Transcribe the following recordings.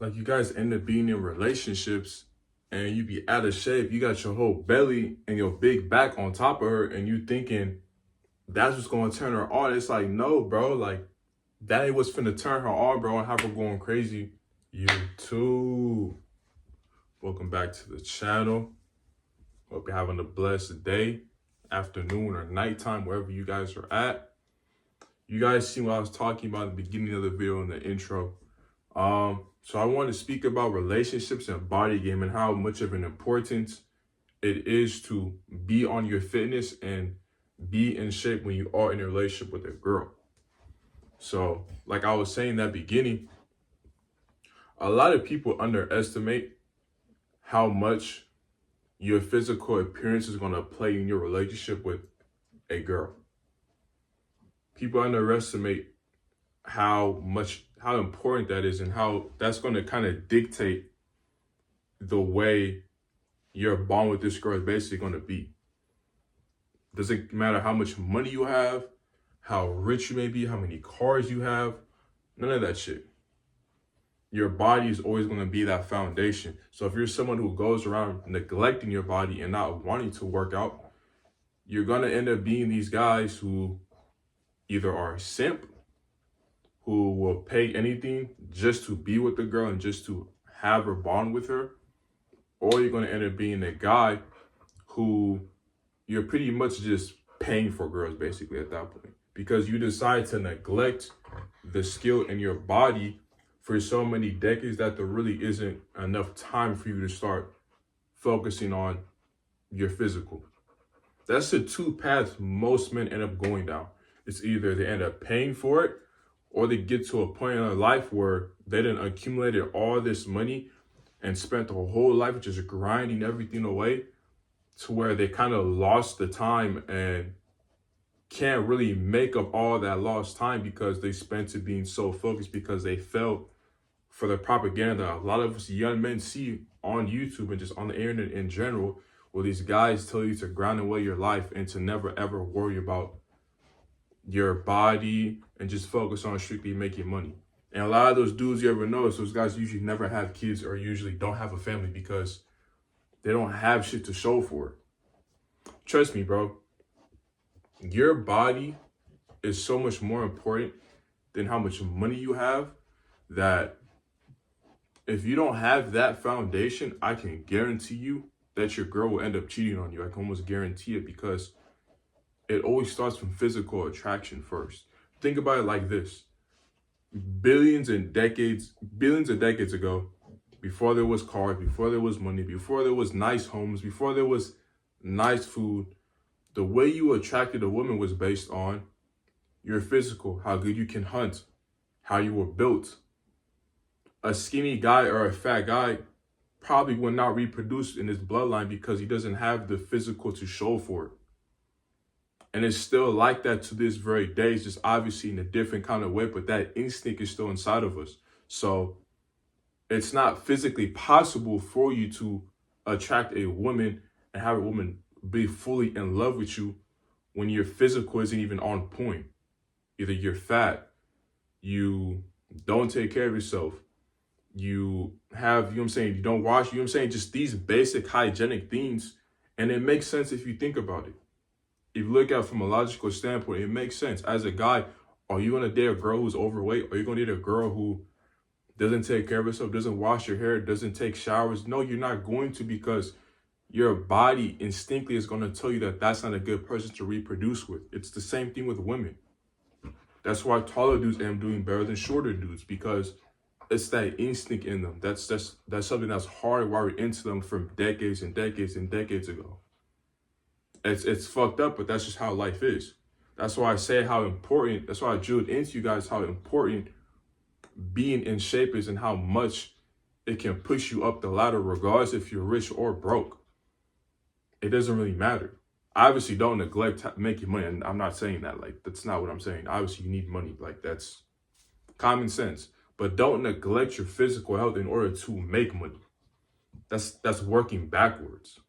like you guys end up being in relationships and you be out of shape. You got your whole belly and your big back on top of her, and you thinking that's what's gonna turn her on. It's like, no, bro, like that ain't what's finna turn her on, bro, and have her going crazy. You too. Welcome back to the channel. Hope you're having a blessed day, afternoon, or nighttime, wherever you guys are at. You guys see what I was talking about at the beginning of the video in the intro. So I want to speak about relationships and body game and how much of an importance it is to be on your fitness and be in shape when you are in a relationship with a girl. So like I was saying in that beginning, a lot of people underestimate how much your physical appearance is going to play in your relationship with a girl. People underestimate how important that is and how that's going to kind of dictate the way your bond with this girl is basically going to be. Doesn't matter how much money you have, how rich you may be, how many cars you have, none of that shit. Your body is always going to be that foundation. So if you're someone who goes around neglecting your body and not wanting to work out, you're going to end up being these guys who either are a simp, who will pay anything just to be with the girl and just to have her bond with her, or you're going to end up being a guy who you're pretty much just paying for girls basically at that point, because you decide to neglect the skill in your body for so many decades that there really isn't enough time for you to start focusing on your physical. That's the two paths most men end up going down. It's either they end up paying for it, or they get to a point in their life where they done accumulated all this money and spent their whole life just grinding everything away, to where they kind of lost the time and can't really make up all that lost time because they spent it being so focused, because they fell for the propaganda a lot of us young men see on YouTube and just on the internet in general, where these guys tell you to grind away your life and to never ever worry about your body and just focus on strictly making money. And a lot of those dudes you ever notice, those guys usually never have kids or usually don't have a family because they don't have shit to show for it. Trust me, bro. Your body is so much more important than how much money you have, that if you don't have that foundation, I can guarantee you that your girl will end up cheating on you. I can almost guarantee it, because it always starts from physical attraction first. Think about it like this. Billions of decades ago, before there was cars, before there was money, before there was nice homes, before there was nice food, the way you attracted a woman was based on your physical, how good you can hunt, how you were built. A skinny guy or a fat guy probably will not reproduce in his bloodline because he doesn't have the physical to show for it. And it's still like that to this very day. It's just obviously in a different kind of way, but that instinct is still inside of us. So it's not physically possible for you to attract a woman and have a woman be fully in love with you when your physical isn't even on point. Either you're fat, you don't take care of yourself, you have, you know what I'm saying, you don't wash, you know what I'm saying, just these basic hygienic things. And it makes sense if you think about it. If you look at it from a logical standpoint, it makes sense. As a guy, are you going to date a girl who's overweight? Are you going to date a girl who doesn't take care of herself, doesn't wash her hair, doesn't take showers? No, you're not going to, because your body instinctively is going to tell you that that's not a good person to reproduce with. It's the same thing with women. That's why taller dudes end up doing better than shorter dudes, because it's that instinct in them. That's something that's hardwired into them from decades and decades and decades ago. It's fucked up, but that's just how life is. That's why I say how important, that's why I drilled into you guys how important being in shape is and how much it can push you up the ladder, regardless if you're rich or broke. It doesn't really matter. Obviously, don't neglect making money. And I'm not saying that, like, that's not what I'm saying. Obviously, you need money. Like, that's common sense. But don't neglect your physical health in order to make money. That's working backwards.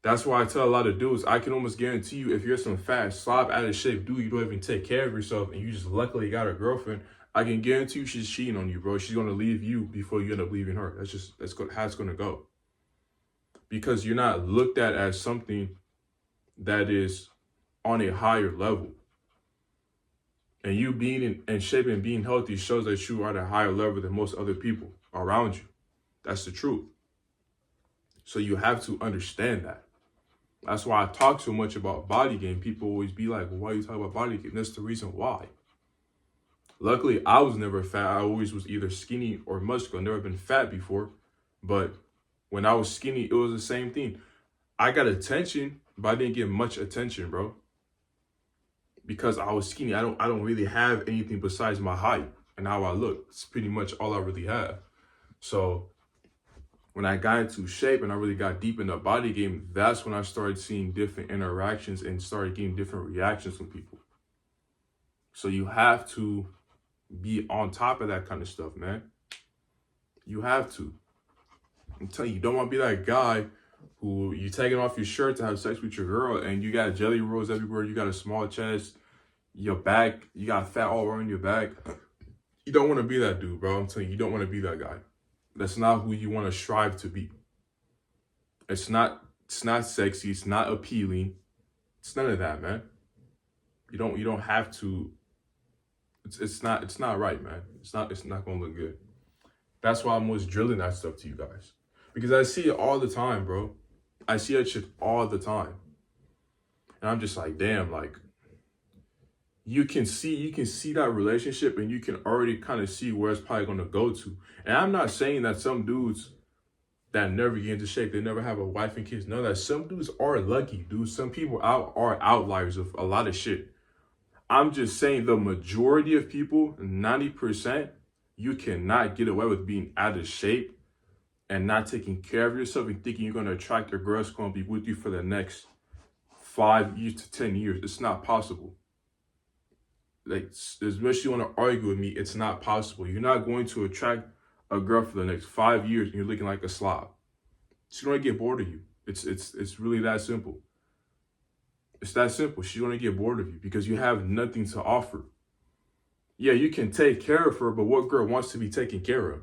That's why I tell a lot of dudes, I can almost guarantee you, if you're some fat, slob, out of shape dude, you don't even take care of yourself, and you just luckily got a girlfriend, I can guarantee you she's cheating on you, bro. She's gonna leave you before you end up leaving her. That's how it's gonna go. Because you're not looked at as something that is on a higher level. And you being in shape and being healthy shows that you are at a higher level than most other people around you. That's the truth. So you have to understand that. That's why I talk so much about body game. People always be like, well, why are you talking about body game? That's the reason why. Luckily, I was never fat. I always was either skinny or muscular. Never been fat before. But when I was skinny, it was the same thing. I got attention, but I didn't get much attention, bro. Because I was skinny. I don't really have anything besides my height and how I look. It's pretty much all I really have. So when I got into shape and I really got deep in the body game, that's when I started seeing different interactions and started getting different reactions from people. So you have to be on top of that kind of stuff, man. You have to. I'm telling you, you don't want to be that guy who you taking off your shirt to have sex with your girl and you got jelly rolls everywhere, you got a small chest, your back, you got fat all around your back. You don't want to be that dude, bro. I'm telling you, you don't want to be that guy. That's not who you want to strive to be. It's not sexy, it's not appealing. It's none of that, man. You don't have to. It's not right, man. It's not gonna look good. That's why I'm always drilling that stuff to you guys. Because I see it all the time, bro. I see that shit all the time. And I'm just like, damn, like you can see that relationship and you can already kind of see where it's probably gonna go to. And I'm not saying that some dudes that never get into shape, they never have a wife and kids. No, that some dudes are lucky, dude. Some people are outliers of a lot of shit. I'm just saying the majority of people, 90%, you cannot get away with being out of shape and not taking care of yourself and thinking you're going to attract a girl that's going to be with you for the next 5 years to 10 years. It's not possible. Like, as much as you want to argue with me, it's not possible. You're not going to attract a girl for the next 5 years and you're looking like a slob. She's going to get bored of you. It's really that simple. It's that simple. She's going to get bored of you because you have nothing to offer. Yeah, you can take care of her, but what girl wants to be taken care of?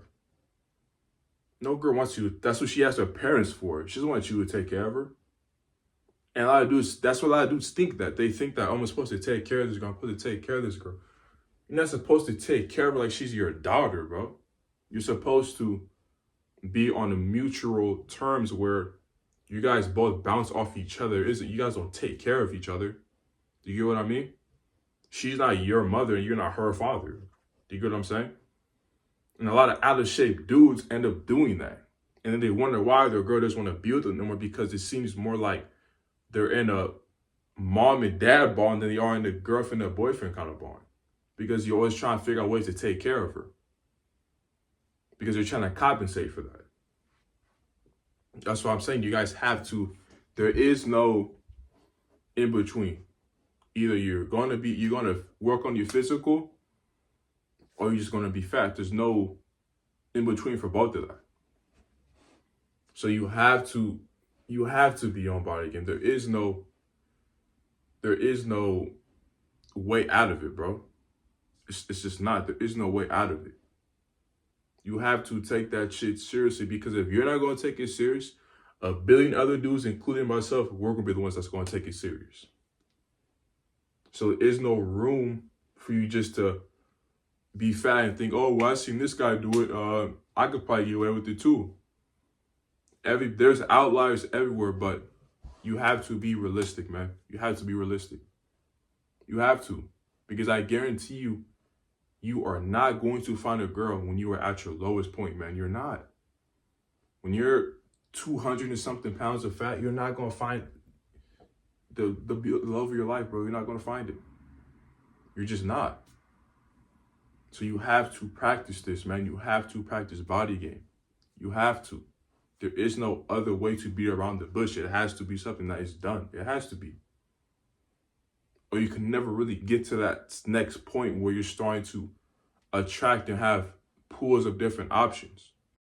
No girl wants you. That's what she has her parents for. She doesn't want you to take care of her. And a lot of dudes, that's what a lot of dudes think that. They think that, oh, I'm supposed to take care of this girl. I'm supposed to take care of this girl. You're not supposed to take care of her like she's your daughter, bro. You're supposed to be on a mutual terms where you guys both bounce off each other. You guys don't take care of each other. Do you get what I mean? She's not your mother and you're not her father. Do you get what I'm saying? And a lot of out of shape dudes end up doing that. And then they wonder why their girl doesn't want to be with them no more, because it seems more like they're in a mom and dad bond than they are in the girlfriend and boyfriend kind of bond. Because you're always trying to figure out ways to take care of her. Because you're trying to compensate for that. That's what I'm saying. You guys have to. There is no in between. Either you're going to work on your physical, or you're just going to be fat. There's no in between for both of that. So you have to be on body game. There is no way out of it, bro. It's just not. There is no way out of it. You have to take that shit seriously, because if you're not going to take it serious, a billion other dudes, including myself, we're going to be the ones that's going to take it serious. So there is no room for you just to be fat and think, oh, well, I seen this guy do it. I could probably get away with it too. There's outliers everywhere, but you have to be realistic, man. You have to be realistic. You have to. Because I guarantee you, you are not going to find a girl when you are at your lowest point, man. You're not. When you're 200 and something pounds of fat, you're not going to find the love of your life, bro. You're not going to find it. You're just not. So you have to practice this, man. You have to practice body game. You have to. There is no other way to beat around the bush. It has to be something that is done. It has to be. Or you can never really get to that next point where you're starting to attract and have pools of different options.